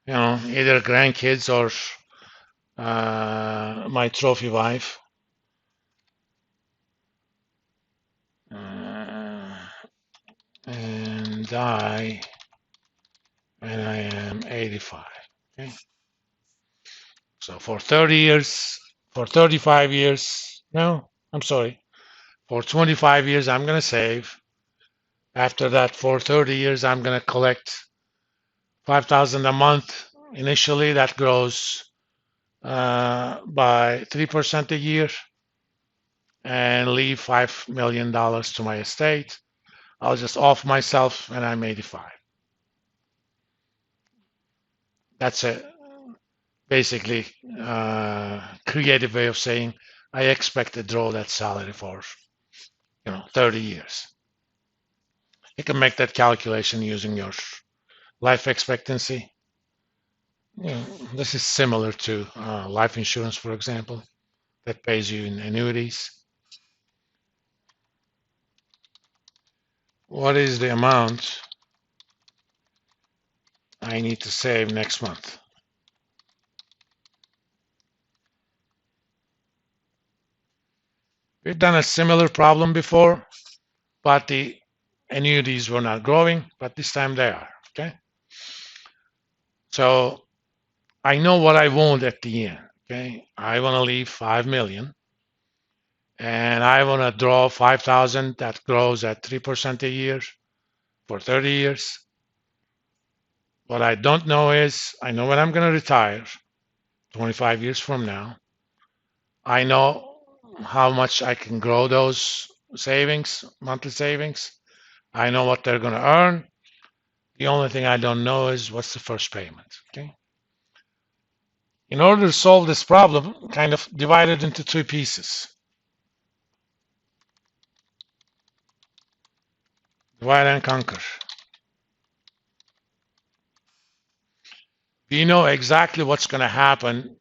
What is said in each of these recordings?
either grandkids or my trophy wife. And die when I am 85. Okay. So for 30 years, for 35 years, no, I'm sorry, for 25 years, I'm going to save. After that, for 30 years, I'm going to collect 5,000 a month. Initially, that grows by 3% a year and leave $5 million to my estate. I'll just off myself when I'm 85. That's a basically creative way of saying I expect to draw that salary for 30 years. You can make that calculation using your life expectancy. This is similar to life insurance, for example, that pays you in annuities. What is the amount I need to save next month? We've done a similar problem before, but the annuities were not growing, but this time they are. Okay. So I know what I want at the end. Okay. I want to leave 5 million and I want to draw 5,000 that grows at 3% a year for 30 years. What I don't know is I know when I'm going to retire 25 years from now. I know how much I can grow those savings, monthly savings. I know what they're going to earn. The only thing I don't know is what's the first payment. Okay. In order to solve this problem, kind of divide it into two pieces. Divide and conquer. We know exactly what's going to happen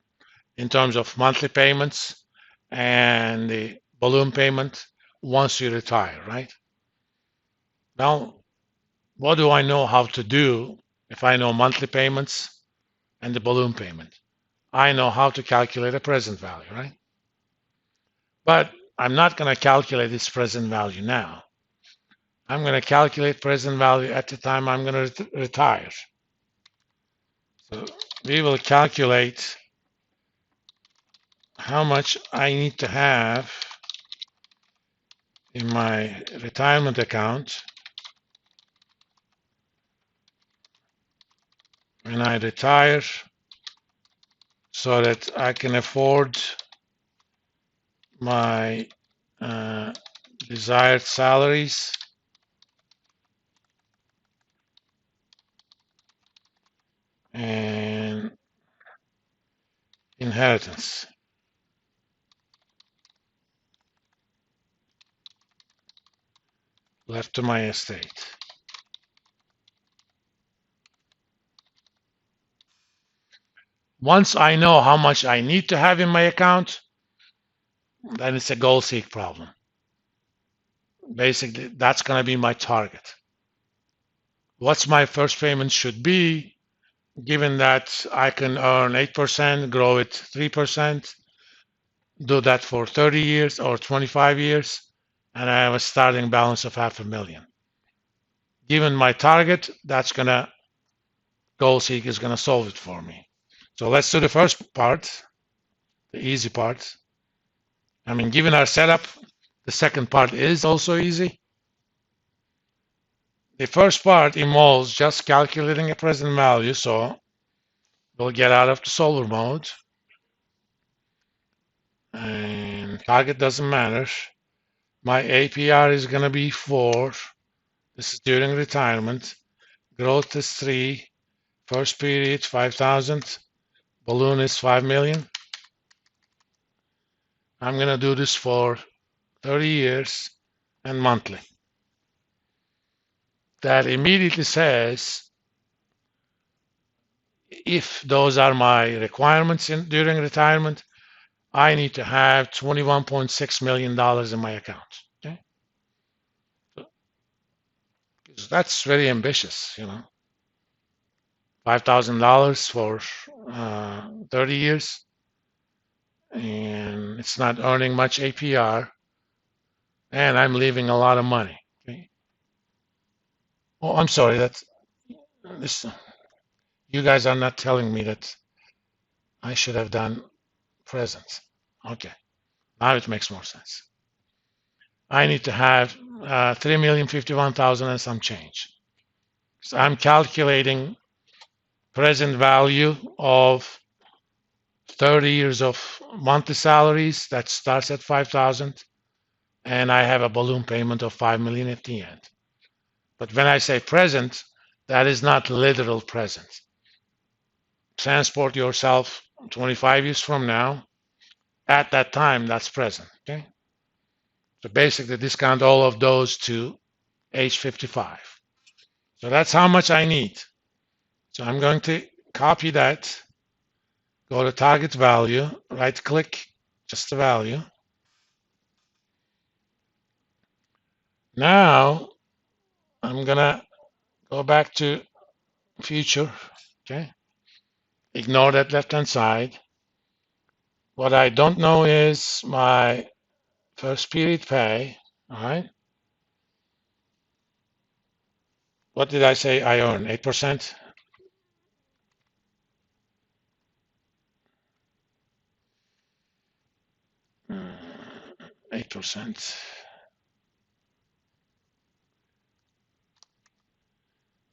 in terms of monthly payments and the balloon payment once you retire, right? Now, what do I know how to do if I know monthly payments and the balloon payment? I know how to calculate a present value, right? But I'm not going to calculate this present value now. I'm going to calculate present value at the time I'm going to retire. So we will calculate how much I need to have in my retirement account when I retire so that I can afford my desired salaries and inheritance. Left to my estate. Once I know how much I need to have in my account, then it's a goal seek problem. Basically, that's going to be my target. What's my first payment should be, given that I can earn 8%, grow it 3%, do that for 30 years or 25 years, and I have a starting balance of $500,000. Given my target, that's going to, goal seek is going to solve it for me. So let's do the first part, the easy part. I mean, given our setup, the second part is also easy. The first part involves just calculating a present value, so we'll get out of the solar mode. And target doesn't matter. My APR is going to be 4. This is during retirement. Growth is 3. First period, 5,000. Balloon is 5 million. I'm going to do this for 30 years and monthly. That immediately says if those are my requirements during retirement, I need to have $21.6 million in my account. Okay? So that's very ambitious, $5,000 for 30 years, and it's not earning much APR, and I'm leaving a lot of money. Okay? Oh, I'm sorry. This. You guys are not telling me that I should have done present. Okay, now it makes more sense. I need to have 3,051,000 and some change. So I'm calculating present value of 30 years of monthly salaries that starts at 5,000, and I have a balloon payment of 5 million at the end. But when I say present, that is not literal present. Transport yourself 25 years from now. At that time, that's present. Okay. So basically, discount all of those to age 55. So that's how much I need. So I'm going to copy that, go to target value, right click, just the value. Now I'm gonna go back to future, okay? Ignore that left-hand side. What I don't know is my first period pay, all right? What did I say I earn, 8%? 8%.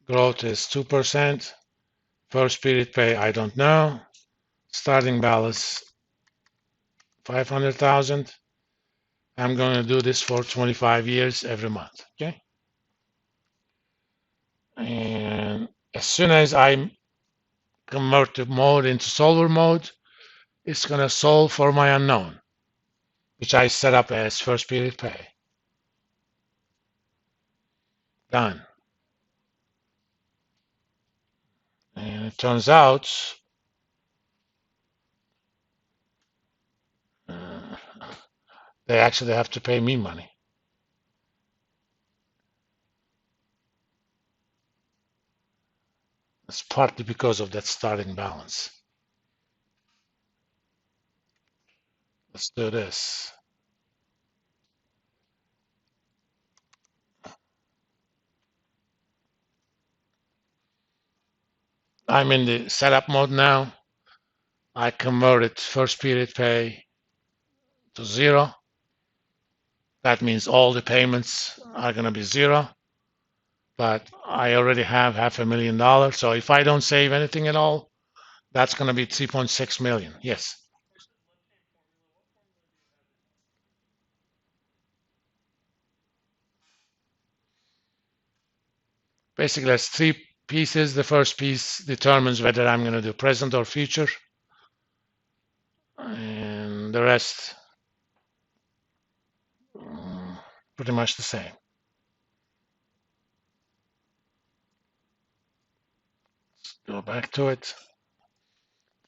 Growth is 2%. First period pay, I don't know. Starting balance, 500,000. I'm going to do this for 25 years every month, okay? And as soon as I convert the mode into solver mode, it's going to solve for my unknown, which I set up as first period pay. Done. And it turns out they actually have to pay me money. It's partly because of that starting balance. Let's do this. I'm in the setup mode now. I converted first period pay to 0. That means all the payments are going to be 0. But I already have $500,000. So if I don't save anything at all, that's going to be 3.6 million. Yes. Basically, that's 3 pieces. The first piece determines whether I'm going to do present or future. And the rest, pretty much the same. Let's go back to it.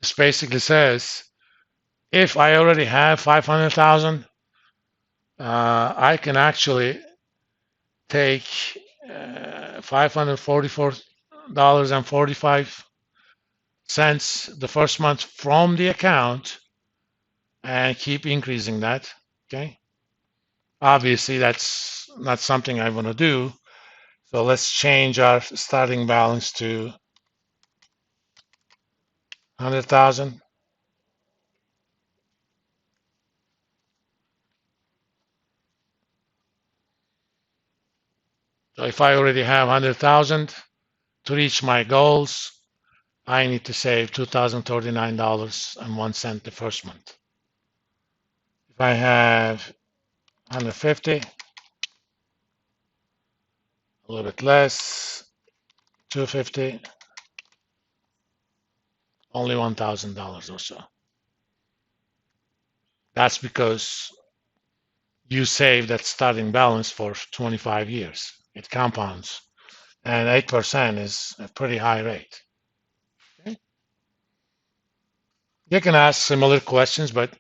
This basically says, if I already have 500,000, I can actually take $544.45 the first month from the account and keep increasing that. Okay. Obviously, that's not something I want to do. So let's change our starting balance to 100,000. So if I already have 100,000 to reach my goals, I need to save $2,039.01 the first month. If I have 150, a little bit less, 250, only $1,000 or so. That's because you save that starting balance for 25 years. It compounds, and 8% is a pretty high rate. Okay. You can ask similar questions, but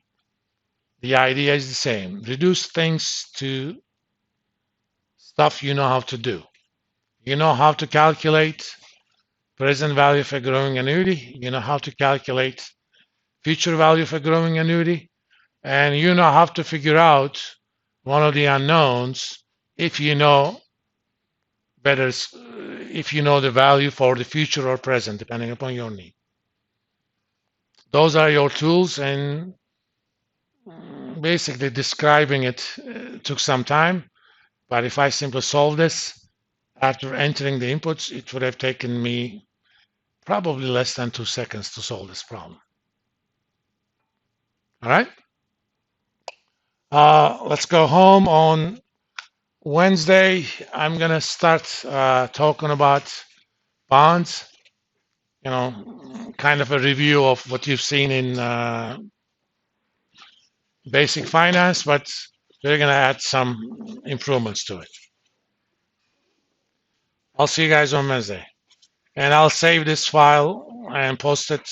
the idea is the same. Reduce things to stuff you know how to do. You know how to calculate present value of a growing annuity. You know how to calculate future value of a growing annuity. And you know how to figure out one of the unknowns if you know better, if you know the value for the future or present, depending upon your need. Those are your tools, and basically describing it took some time. But if I simply solve this after entering the inputs, it would have taken me probably less than 2 seconds to solve this problem. All right. Let's go home. On Wednesday, I'm gonna start talking about bonds. You know, kind of a review of what you've seen in basic finance, but we're gonna add some improvements to it. I'll see you guys on Wednesday, and I'll save this file and post it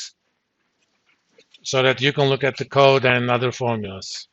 so that you can look at the code and other formulas.